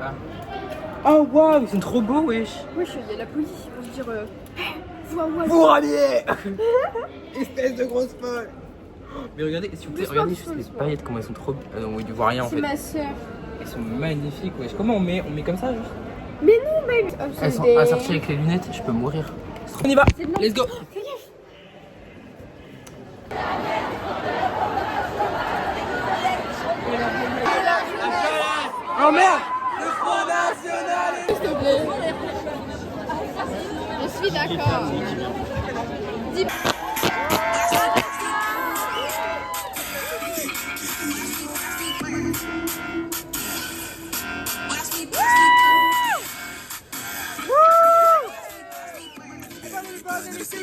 Ah. Oh waouh, ils sont trop beaux, wesh. Wesh, il y a la police, ils vont se dire Vous rhabillez. Espèce de grosse folle. Mais regardez, s'il vous plaît, regardez juste les paillettes, comment elles sont trop... non, ils voient rien en fait. C'est ma soeur. Elles sont magnifiques, wesh. Comment on met comme ça, juste? Mais non, mec. Elles sont assorties avec les lunettes, je peux mourir. On y va, let's go. Oh merde, le Front National. S'il te plaît. Je suis d'accord.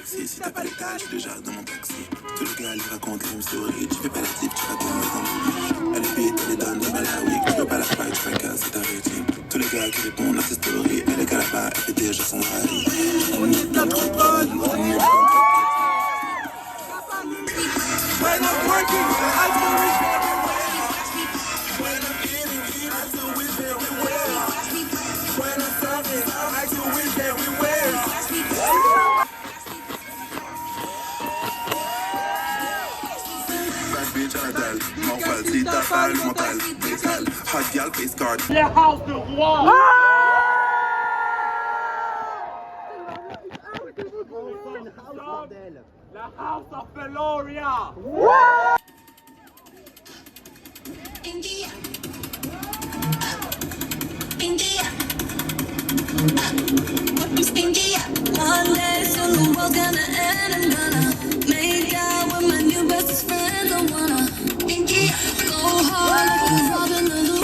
Si t'as pas les tâches, déjà dans mon taxi. Tous les gars, ils racontent une story. Tu fais pas la type, tu racontes mes amis. Elle est bête, elle est donne, mais la week. Tu peux pas la fight, tu fracasses, c'est ta routine. Tous les gars qui répondent à ces stories. Elle est qu'à là-bas, elle fait déjà son rallye. On est dans le contrôle, on est dans le When I'm working, I do it very well. When I'm getting in, I do it very well. When I'm serving, I do it very well. Bitch à la dalle, morphale, si t'as pas le mental, métal, hot gal, face card. La house de roi. La house of Veloria. India. India. India. One day soon the world's gonna end. I'm gonna make out with my new bestest friend. I wanna India. Go hard like a Robin of the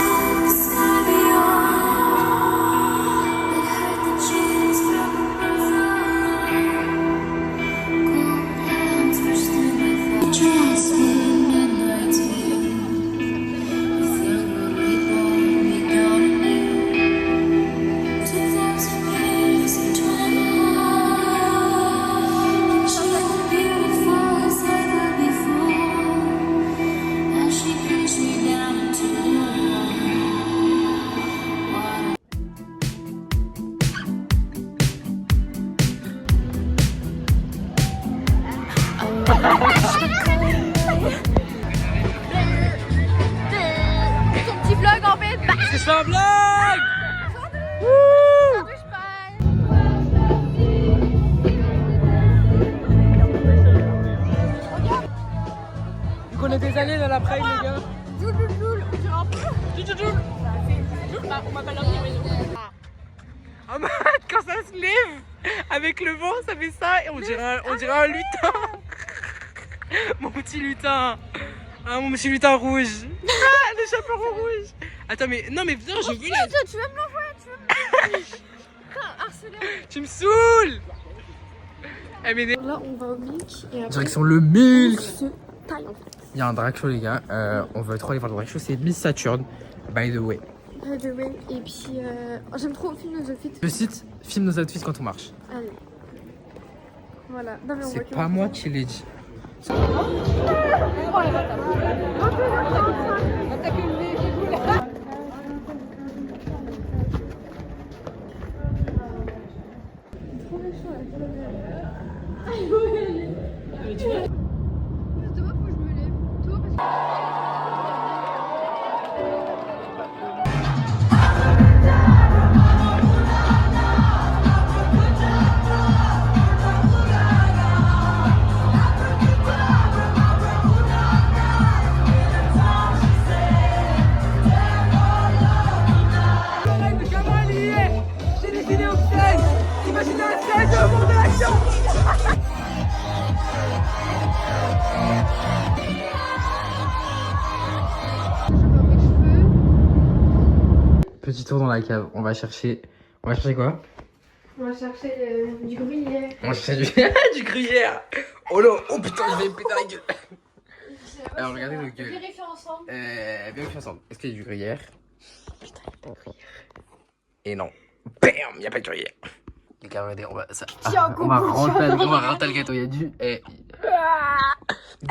Ton petit vlog en fait. C'est ça, blague. Vu qu'on est des années dans la prime, les gars. Joule, on dirait un peu. Joule, on m'appelle un maison. Oh man, quand ça se lève, avec le vent, ça fait ça et on dirait un lutin. Mon petit lutin. Ah, mon petit lutin rouge. Ah, le chaperon rouge. Attends, mais non, mais viens, je veux la... Tu veux me l'envoyer, Putain, harceleur. Tu me saoules. Elle m'énerve. Là, on va au Milk et après, Direction le Milk. on se taille en fait. Il y a un drag show, les gars. On veut trop aller voir le drag show. C'est Miss Saturn, by the way. By the way, et puis j'aime trop filmer nos outfits. Le site filme nos outfits quand on marche. Allez. Voilà. Non, mais on voit C'est que- pas moi qui l'ai dit. Petit tour dans la cave. On va chercher quoi? On va chercher du gruyère. On va chercher du gruyère. Oh non, oh putain, je vais me péter la gueule. Alors regardez nos gueules. Vérifier ensemble. Vérifier ensemble. Est-ce qu'il y a du gruyère? Putain, il n'y a pas de gruyère. Et non. Bam, il n'y a pas de gruyère. Les gars, regardez, on va rentrer le gâteau. Il y a du.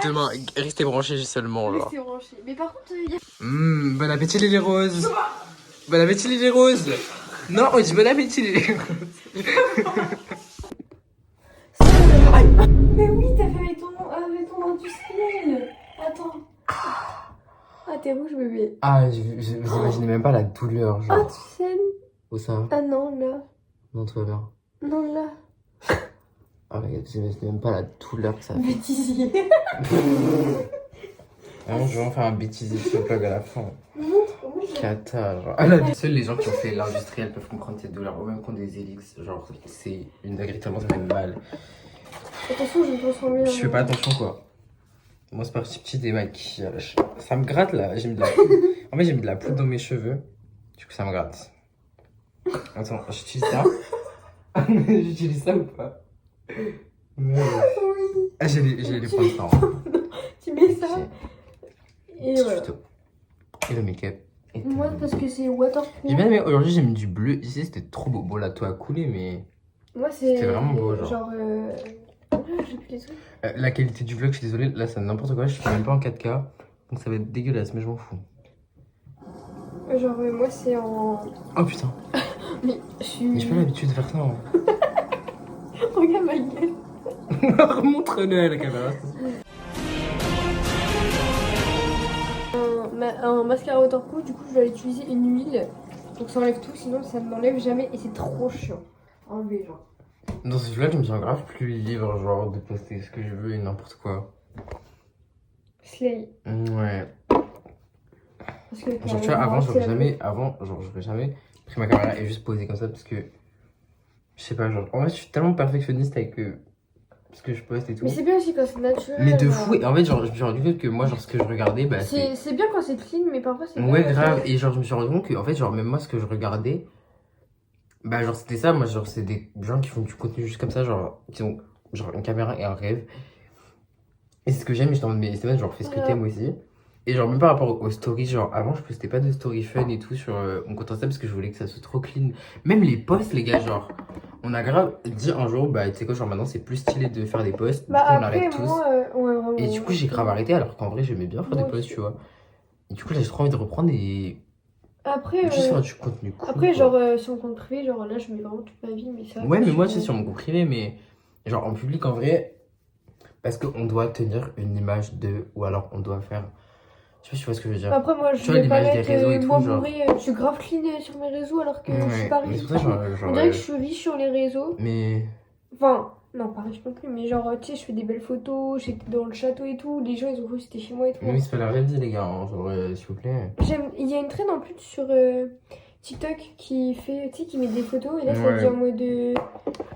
Demain, restez branchés seulement. Genre. Restez branchés. Mais par contre, il y a... Bon appétit les roses. Bon appétit les roses. Non, on dit bon appétit les roses. Mais oui, t'as fait avec ton industriel. Attends. Ah, t'es rouge, bébé. Ah, vous imaginez même pas la douleur, Ah, genre. tu saignes. Où ça? Ah non, là. Non, tout va bien. Non, là. Ah, regarde, vous imaginez même pas la douleur que ça fait. Bêtisier. Ah, je vais en faire un bêtisier de ce plug à la fin. Montre comment je... Cata, genre. Ah, là, seuls les gens qui ont fait l'industriel peuvent comprendre cette douleur, ou même qu'on des élix. Genre, c'est une dinguerie tellement ça fait mal. Attention, je vais me transformer. Je fais pas attention, quoi. Moi, c'est parti petit démaquillage. Ça me gratte là. J'ai mis de la En fait, j'ai mis de la poudre dans mes cheveux. Du coup, ça me gratte. Attends, j'utilise ça. J'utilise ça ou pas? Ouais. Oui. Ah, j'ai les points de sang. Tu mets ça. Et Petit voilà. tuto. Et le make-up. Et Moi, tout. parce que c'est waterproof. J'ai bien aimé. Aujourd'hui, j'ai mis du bleu. Ici, c'était trop beau. Bon, là, tout a coulé, mais. Moi, c'est. C'était vraiment beau, genre. J'ai plus les trucs. La qualité du vlog, je suis désolé. Là, c'est n'importe quoi. Je suis même pas en 4K. Donc, ça va être dégueulasse, mais je m'en fous. Genre, moi, c'est en. Oh putain. Mais je suis. Mais j'ai pas l'habitude de faire ça. Hein. Regarde ma gueule. Montre-le à la caméra. Un mascara waterproof, du coup, je vais utiliser une huile. Donc, ça enlève tout, sinon, ça ne m'enlève jamais. Et c'est trop chiant. Enlever, genre. Dans ce vlog, je me sens grave plus libre, genre, de poster ce que je veux et n'importe quoi. Slay. Ouais. Parce que Genre, tu vois, avant, j'aurais jamais pris ma caméra et juste posé comme ça parce que. Je sais pas, genre. En vrai, je suis tellement perfectionniste avec ce que je poste et tout. Mais c'est bien aussi quand c'est naturel. Mais de genre. fou, et en fait, genre, je me suis rendu compte que moi, genre, ce que je regardais, bah, C'est bien quand c'est clean, mais parfois c'est. Ouais, pas grave. Et genre, je me suis rendu compte que, en fait, genre, même moi, ce que je regardais, bah, genre, c'était ça. Moi, genre, c'est des gens qui font du contenu juste comme ça, genre, qui ont, genre, une caméra et un rêve. Et c'est ce que j'aime, et je t'en mode, mais Stéphane, genre, fais ce que t'aimes aussi. Et genre, même par rapport aux stories, genre, avant, je postais pas de story fun et tout sur mon compte Insta parce que je voulais que ça soit trop clean. Même les posts, les gars, genre, on a grave dit un jour, bah, tu sais quoi, genre, maintenant, c'est plus stylé de faire des posts. Bah, du coup, on après, arrête tous. moi, ouais, vraiment. Et du coup, j'ai grave arrêté, alors qu'en vrai, j'aimais bien faire des Moi posts, aussi. tu vois. Et du coup, là, j'ai trop envie de reprendre et Après, juste faire du contenu cool. après quoi. genre, sur mon compte privé, genre là, je mets vraiment toute ma vie, mais ça. Ouais, mais moi, c'est sur mon compte privé, mais genre en public, en vrai, parce qu'on doit tenir une image de, ou alors on doit faire. Je sais pas si tu vois ce que je veux dire. Après, moi, je Tu vois, vais pas l'image des mettre réseaux et tout, moi, genre. je suis grave clean sur mes réseaux alors que je suis Ouais, pas mais riche. c'est pour ça, genre, On dirait que je suis riche sur les réseaux. mais. Enfin, non, pas riche non plus, mais genre, tu sais, je fais des belles photos, j'étais dans le château et tout. Les gens, ils ont cru que c'était chez moi et tout. Mais oui, c'est pas la vraie vie, les gars, hein, genre, s'il vous plaît. Il y a une traîne en plus sur TikTok qui fait, tu sais, qui met des photos et là ça Ouais. dit en mode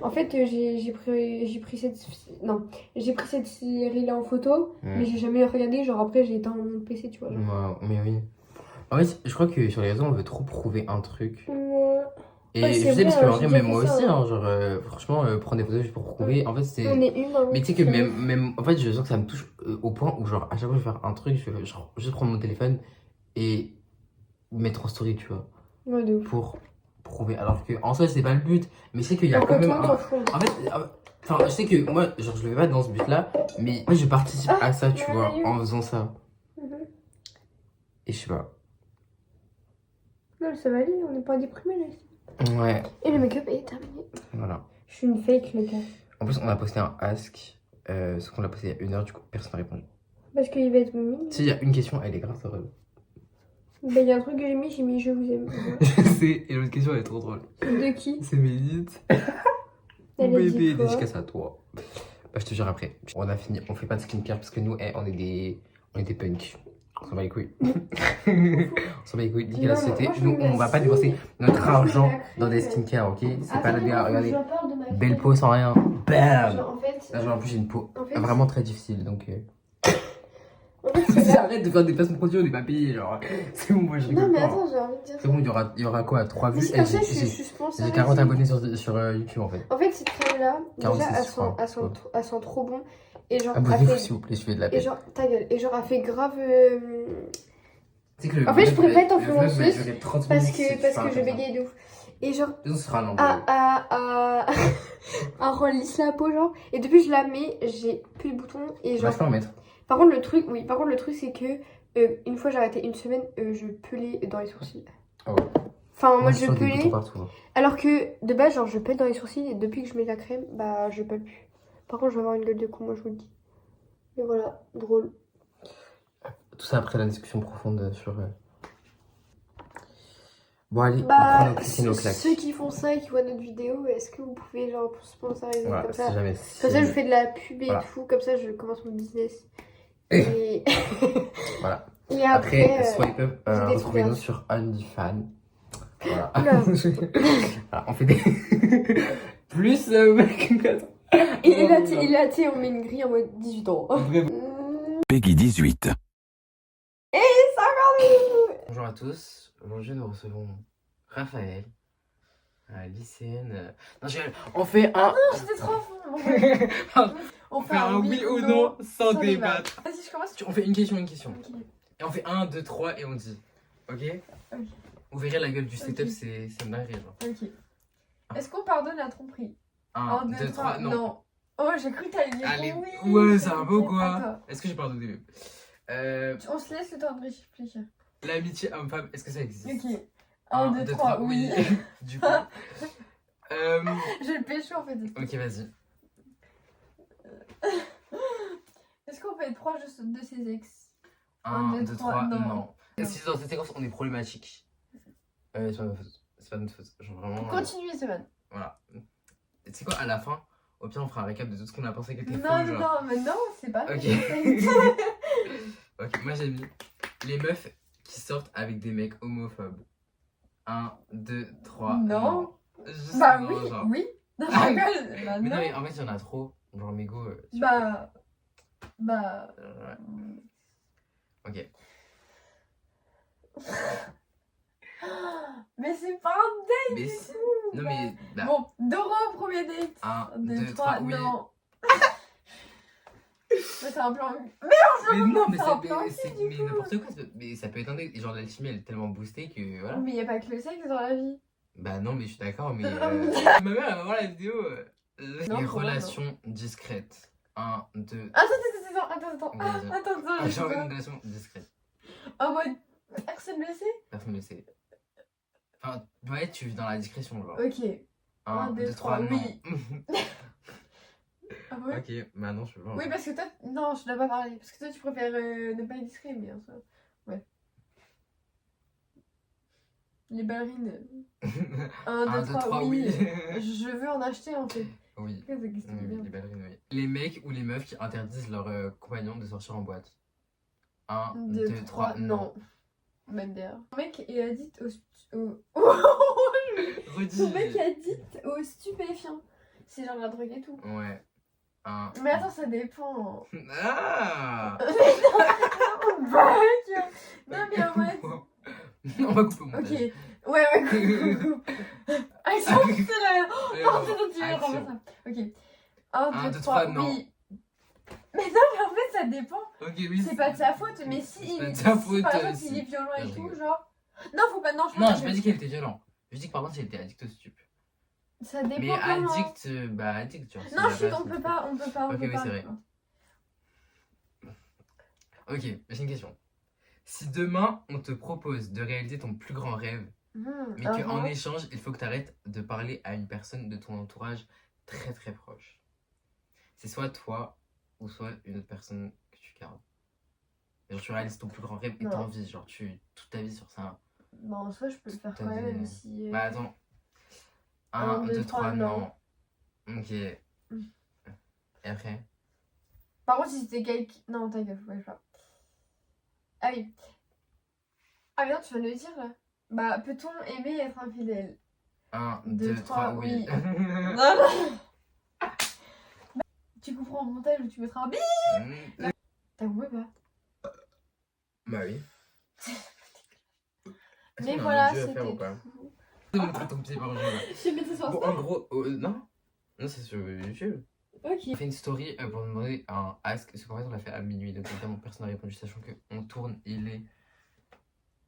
en fait j'ai pris cette série là en photo mais j'ai jamais regardé, genre après j'ai éteint mon PC, tu vois. Genre. Ouais, mais oui. En fait, je crois que sur les réseaux, on veut trop prouver un truc. Ouais. Et Ouais, je c'est sais, parce que vrai, en vrai, j'ai même déjà moi fait ça, aussi, hein. hein, genre, franchement, prendre des photos juste pour prouver, en fait, c'est. On est humain. Mais tu sais que même, en fait, je sens que ça me touche au point où, genre, à chaque fois que je vais faire un truc, je vais genre, juste prendre mon téléphone et mettre en story, tu vois, Ouais, de ouf. pour prouver. Alors que, en soi, c'est pas le but, mais je sais qu'il y a Alors quand que tout même le monde un. s'en fout. En fait, enfin, je sais que moi, genre, je le fais pas dans ce but-là, mais moi, je participe à ça, tu ouais, vois, oui. en faisant ça. Mhm. Et je sais pas. Non, ça va aller, on n'est pas déprimé là. Ouais, Et le make-up est terminé. voilà. Je suis une fake, les gars. En plus, on a posté un ask, ce qu'on l'a posté il y a 1 heure, du coup, personne n'a répondu. Parce qu'il va être mignon. Si, il y a une question, elle est grave heureuse. Bah, il y a un truc que j'ai mis je vous aime. Je sais, et l'autre question, elle est trop drôle. De qui? C'est Médite. Elle a dit Bébé, quoi? dédicace à toi. Bah, je te jure après. On a fini, on fait pas de skincare parce que nous, on est des punks. On s'en bat les couilles. On s'en bat les couilles. Dis que la Non, société, moi, je nous, me on va laisse. pas dépenser notre argent la dans des crème. skincare, ok? C'est pas Attends, le délire. Regardez, j'en parle de ma belle crème. peau sans rien. Bam! Genre, en fait, Là, genre, en plus, j'ai une peau en fait, vraiment très difficile donc. en fait, c'est là. Arrête de faire des placements produits, on n'est pas payé, genre. C'est bon, moi je rigole Non, mais pas. attends, j'ai envie de dire C'est bon, il y aura quoi? 3 Mais vues? c'est Eh, comme ça, je j'ai suis sponsor. j'ai 40 abonnés sur YouTube en fait. En fait, cette crème-là, déjà, 46, elle je crois. sent trop bon. Et genre, Abonnez-vous elle s'il vous plaît, je fais de la et peine. genre, ta gueule. Et genre, elle fait grave. Tu sais que le En fait, je vlog pourrais pas va- être le vlog va influenceuse durer 30 parce minutes si tu que parles je comme ça. bégaye de ouf. Et genre, Ce sera un à relisse la peau, genre. Et depuis que je la mets, j'ai plus de boutons. Et On va genre, pas en mettre. par contre, le truc, c'est que une fois j'ai arrêté une semaine, je pelais dans les sourcils. Oh. Enfin, moi, c'est je sur des boutons pelais. partout. Hein. Alors que, de base, genre, je pèle dans les sourcils et depuis que je mets la crème, bah, je pèle plus. Par contre, je vais avoir une gueule de con, moi, je vous le dis. Mais voilà, drôle. Tout ça après la discussion profonde sur... Bon, allez, Bah, on prend nos claques. ceux qui font ça et qui voient notre vidéo, est-ce que vous pouvez, genre, sponsoriser Voilà, comme si ça? jamais... Comme ça, je fais de la pub et Voilà. tout, comme ça, je commence mon business. Et, Voilà. et Après, après, swipe up, j'ai des retrouvez-nous trucs sur OnlyFans. Voilà. Oula. Voilà, on fait des... Plus... et là, tu sais, on met une grille en mode 18 ans. Peggy 18. Et ça va. Bonjour à tous, aujourd'hui nous recevons Raphaël, lycéenne... Non, on fait un... J'étais trop fond. On fait un oui ou non sans débattre. Vas-y, je commence. On fait une question. Ok. Et on fait 1, 2, 3 et on dit. Ok? Vous verrez la gueule du setup, Ok. c'est une dinguerie. Genre. Ok. Est-ce qu'on pardonne la tromperie? 1, 2, 3, non. Oh, j'ai cru que t'allais dire Allez, oui. ouais, c'est un beau Ok, quoi. attends. Est-ce que j'ai pardonné même On se laisse le temps de réfléchir. L'amitié homme-femme, est-ce que ça existe? Ok. 1, 2, 3, oui. Du coup. J'ai le pécho en fait. Ok, vas-y. Est-ce qu'on peut être proche de ses ex? 1, 2, 3, non. non. Si dans cette séquence on est problématique. C'est pas ma faute. C'est pas notre faute. Genre vraiment. Continuez, Sevan. Voilà. Et tu sais quoi, à la fin, au pire on fera un récap de tout ce qu'on a pensé qui était faux. Non, genre. mais non, c'est pas Ok. vrai. Ok, moi j'ai mis les meufs qui sortent avec des mecs homophobes. 1, 2, 3. Non. Juste Bah non, oui, genre. oui. Non, je Ah, rigole. Bah Mais non, non. mais en fait, il y en a trop. Genre, mégo. Bah. Ouais. Ok. Mais c'est pas un date Mais du si- tout. Non, mais. Bah, Bon, Doro, premier date. 1, 2, 2, 3, 3, oui. non. Mais c'est un plan. Mais non, mais c'est un plan c'est cul, du mais coup. n'importe quoi. Mais ça peut être un date. Et genre, l'alchimie, elle est tellement boostée que. Voilà. Mais y a pas que le sexe dans la vie. Bah, non, mais je suis d'accord, mais. Non, Ma mère, elle va voir la vidéo. Non, Les pour moi, relations discrètes. 1, 2. Attends. Vas-y. Attends. Genre, une relation discrète. En mode. Personne ne le sait? Personne ne le sait. Enfin, ouais, tu vis dans la discrétion, genre. Ok. 1, 2, 3, non. oui. Ah ouais? Ok, bah non, je peux pas. Oui, parce que toi. Non, je dois pas parler. Parce que toi, tu préfères ne pas être discret, mais en soi. Ouais. Les ballerines. 1, 2, 3, oui. Je veux en acheter en fait. Oui. Qu'est-ce que c'est bien. Les ballerines, oui. Les mecs ou les meufs qui interdisent leurs compagnons de sortir en boîte. 1, 2, 3, non. Même d'ailleurs. Mon mec est addict au. Redis. Mon mec est addict aux stupéfiants. C'est genre la drogue et tout. Ouais. 1. Mais attends, ça dépend. Ah. Non, mais en mode. On va couper au Ok. montage. Ouais, coupe. Action, c'est là. Et Non, on- c'est donc tu veux action. remettre ça. Ok. 1, 1, 2, 2, 3, 3, non. oui. Mais non, mais en fait, ça dépend. Ok, oui. C'est pas de sa faute, mais si, C'est pas il, de sa si faute, par exemple, si. il est violent Je et tout, rigole. genre. Non, faut pas. Non, je Non, pense j'ai que pas dit qu'il était violent. Je dis que par contre, il était addict au stup. ça dépend. Mais comment. addict, bah addict, tu vois. Non, c'est chut, on peut pas. Ok, oui, c'est vrai. Ok, j'ai une question. Si demain, on te propose de réaliser ton plus grand rêve, mais qu'en échange, il faut que tu arrêtes de parler à une personne de ton entourage très très proche. C'est soit toi ou soit une autre personne que tu gardes. Genre tu réalises ton plus grand rêve et Non. t'as envie, genre toute ta vie sur ça. Bon, en soi, je peux le faire T'as quand dit- même si. Bah attends. 1, 1, 2, 2, 3, 3, non. Ok. Et Mm. après Par contre, si c'était quelqu'un. Non, ta gueule, ouais, pas. Ah oui. Ah, mais non, tu viens de le dire là. Bah, peut-on aimer et être infidèle? 1, 2, 2, 3, oui. Non, non. Tu couperas en montage ou tu mettras un bip. T'as compris ou pas? Bah oui. Mais voilà, c'était ou pas tout. Tu montres ton pied par jour. J'ai mis ça sur Bon, Insta. en gros, non. Non, c'est sur YouTube. Ok. On fait une story pour demander un ask. Parce qu'en fait, on l'a fait à minuit. Donc, évidemment, personne n'a répondu, sachant qu'on tourne, il est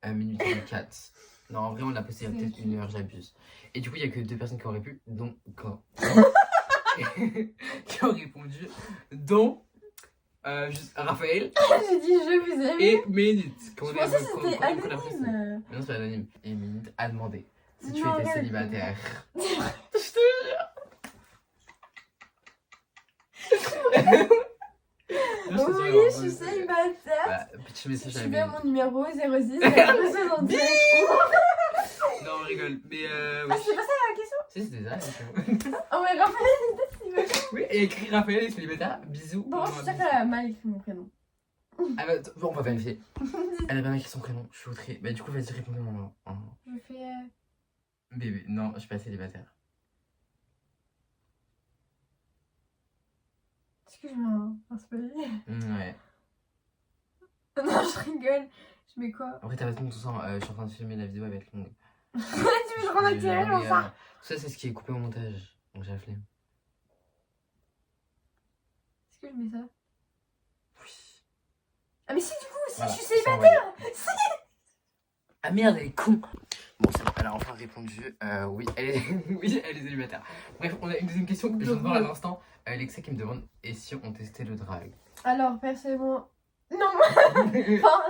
à minuit 34. Non, en vrai, on l'a posté il y a peut-être une heure, j'abuse. Et du coup, il n'y a que 2 personnes qui ont répondu, dont. Qui ont répondu, dont. Juste Raphaël J'ai dit je vous aime. et Ménite. Je pensais que c'était anonyme. Non, c'est pas anonyme. Et Ménite a demandé Si tu Non, étais arrête. célibataire. Je te jure. Oui, je suis célibataire. Bah, petit message à Tu la veux mail. mon numéro 06 67. Non, on rigole. Mais Ah, oui. c'est pas ça la question? Si, c'était ça la question. Oh, mais Raphaël, t'es célibataire. Oui, et écrit Raphaël est célibataire. Bisous. Bon, je suis sûre qu'elle a mal écrit mon prénom. Ah bah, bon, on va vérifier. Elle a bien écrit son prénom. Je suis outré. Bah, du coup, vas-y, réponds moi. Je fais. Bébé, non, je suis pas célibataire. Est-ce que je mets un smiley? Ouais. Non, je rigole. Je mets quoi? Après, t'as raison, tout ça. Je suis en train de filmer la vidéo, elle va être longue. Tu veux que je rende naturel ou ça? Tout ça, c'est ce qui est coupé au montage. Donc, j'ai la flemme. Est-ce que je mets ça? Oui. Ah, mais si, du coup, si Voilà, je suis c'est célibataire! Ah merde, elle est con. Bon, c'est bon, elle a enfin répondu. Oui, elle est... oui, elle est célibataire. Bref, on a une deuxième question. Je viens de voir à l'instant Alexa qui me demande et si on testait le drag. Alors, personnellement. Non, enfin,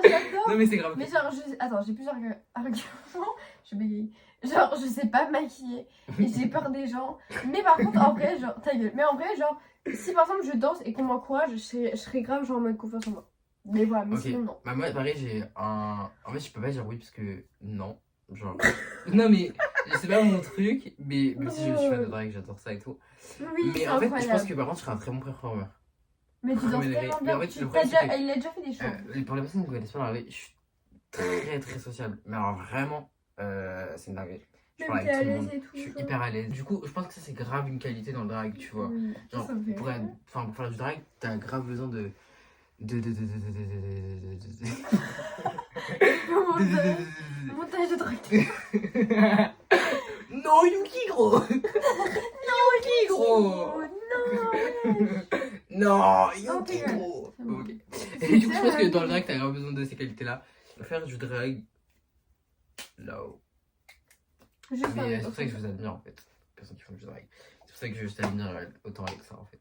j'adore. Non, mais c'est grave. Mais genre, attends, j'ai plusieurs arguments. Je bégaye. Genre, je sais pas me maquiller et j'ai peur des gens. Mais par contre, en vrai, genre, ta gueule. Mais en vrai, genre, si par exemple je danse et qu'on m'encourage, je serais grave genre en mode confiance en moi. Mais voilà, mais Ok. sinon, non. Bah, moi, pareil, j'ai un. En fait, je peux pas dire oui parce que non. Genre. Non, mais c'est pas mon truc. Mais même si je suis fan de drag, j'adore ça et tout. Oui, Mais c'est en fait, je incroyable. pense que par contre, je serais un très bon performeur. Mais tu danses Mais tellement en bien. fait, Tu- le t'as problème, déjà- c'est que- Il a déjà fait des shows. Pour les personnes qui ne connaissent pas la vraie, je suis très très sociable. Mais alors vraiment, c'est une dinguerie. Je Même parle t'es avec à tout le l'aise monde. et tout. Je suis genre. hyper à l'aise. Du coup, je pense que ça c'est grave une qualité dans le drag, tu vois. Oui, Genre, ça me fait pour rire. faire du drag, t'as grave besoin de. Montage de drag. Non, Yuki, gros! Yuki, gros! Oh non! Non, Non, Yuki, t'es gros! C'est bon. Ok. Et du coup, je pense que dans le drag, t'as grave besoin de ces qualités-là. Faire du drag. No. Juste un Mais c'est pour ça que je vous admire en fait. Les personnes qui font du drag. C'est pour ça que je t'admire autant avec ça en fait.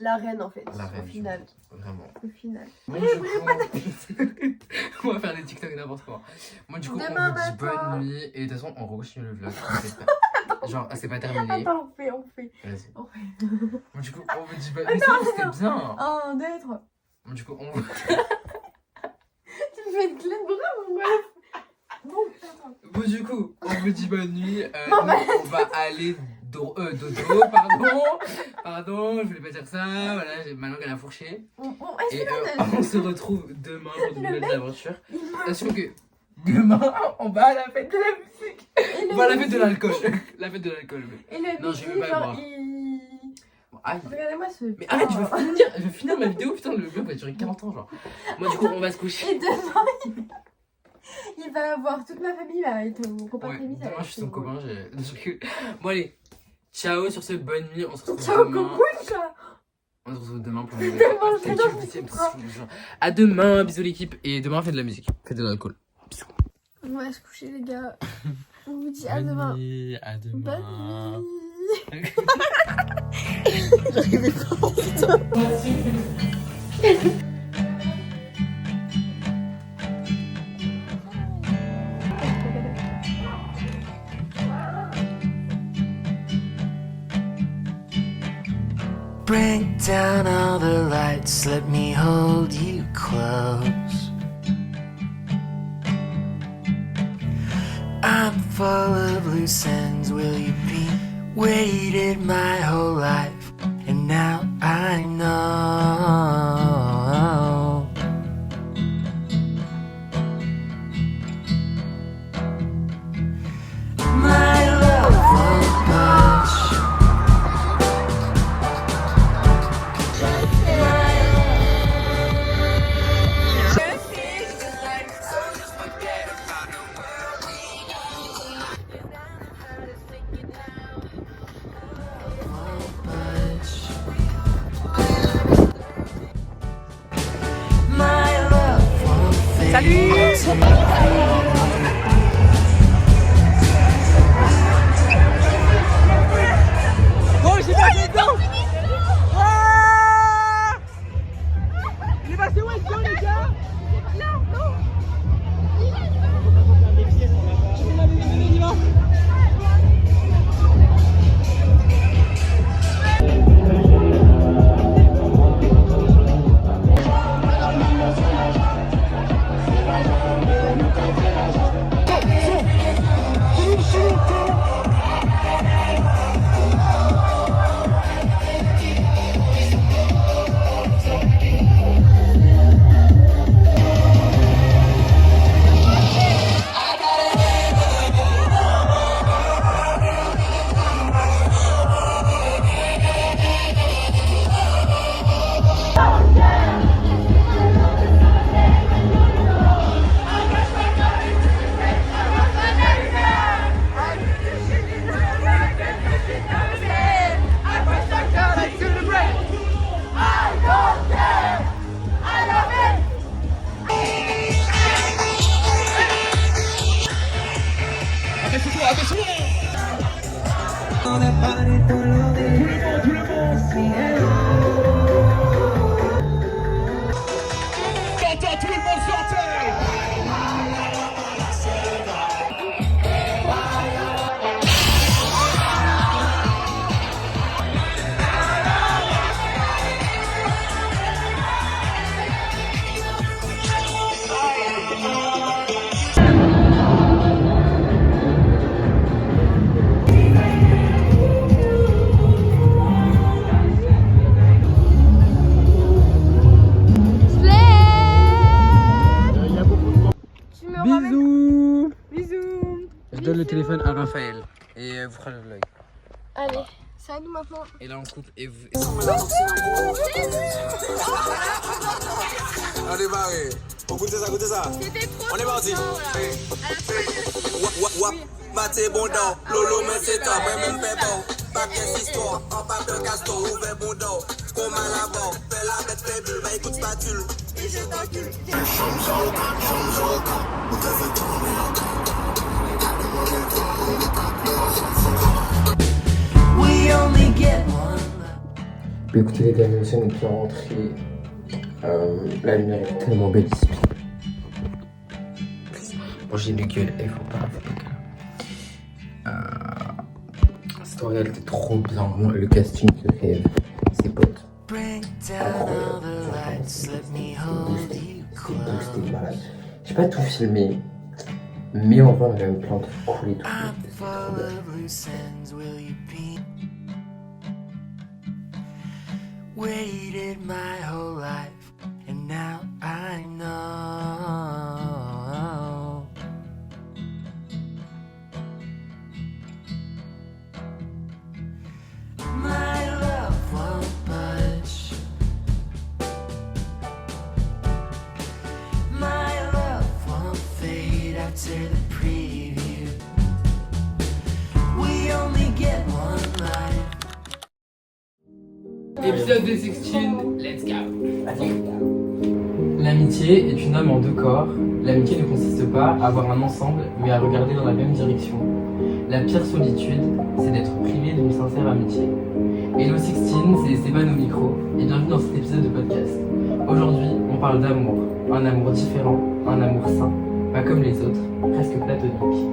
La reine en fait. La Au reine. final. Vraiment. Au final. Bon, du coup, on va faire des TikTok n'importe quoi. Moi, du coup, Demain on vous dit matin. bonne nuit. Et de toute façon, on continue le vlog. Genre, c'est pas terminé. Attends, on fait. Vas-y. On fait. Bon, du coup, on vous dit bonne nuit. Mais ça, c'était bien. 1, 2, 3. Bon, du coup, on Tu me fais une clé de bras, mon bref. Bon, attends. Bon, du coup, on vous dit bonne nuit. Bon, Nous, bah. on va aller dodo, pardon. Pardon, je voulais pas dire ça. Voilà, j'ai ma langue à la fourchée. Est-ce Et que on se retrouve demain pour de Le nouvelles mec, aventures. il m'a- Sachant que demain, on va à la fête de la musique. Et On va à la fête de l'alcool. La fête de l'alcool. Et le Non, je vais midi, pas genre, boire. Bon, aïe. Regardez-moi ce. Mais arrête, je veux finir ma vidéo. Putain, le vlog va durer 40 ans, genre. Moi, du coup, on va se coucher. Et demain, il va avoir toute ma famille, il va être mon copain Ouais, de famille. ça va demain, être je suis son drôle. copain. Bon, allez. Ciao sur ce, bonne nuit. On se retrouve Ciao, demain. Kombucha. On se retrouve demain pour une Demain, je nouvelle vais dans vidéo. le train. À demain, bisous l'équipe. Et demain, faites de la musique. Faites de l'alcool. Bisous. On va se coucher, les gars. On vous dit à demain. nuit, à demain. Bonne nuit. Bring down all the lights, let me hold you close. I'm full of loose ends, will you be? Waited my whole life, and now I know. My love won't budge. My love won't fade. Oh, j'ai passé dedans. Ah, il est passé où est-ce que les gars? Non, non. fera le vlog. Allez, c'est à nous maintenant. Et là on coupe et vous... On démarre. Écoutez ça. C'était trop. On est parti. Voilà. Battez bon dent, Lolo mais c'est temps, moi-même fait bon. Pas de histoire, en pas de castor, ouvert bon dent. Comme à la banque, fais la bête faible, bah écoute spatule. Et je t'encule. We only get one. Écoutez les gars, nous sommes bien rentrés. La lumière est tellement belle ici. Bon, j'ai une gueule, il faut pas. Cette soirée était trop bien, vraiment, le casting de rêve, ses potes. Bring down all the lights, let me hold you C'était close. malade. J'ai pas tout filmé, mais en vrai on avait même plein de cool et tout. I'm C'était full trop bien. of loose ends, will you be? Waited my whole life, and now I know. My love won't budge. My love won't fade after the preview. We only get one life. Épisode de 16, let's go. L'amitié est une âme en deux corps. L'amitié ne consiste pas à avoir un ensemble, mais à regarder dans la même direction. La pire solitude, c'est d'être privé d'une sincère amitié. Hello 16, c'est Esteban au micro, et bienvenue dans cet épisode de podcast. Aujourd'hui, on parle d'amour. Un amour différent, un amour sain, pas comme les autres, presque platonique.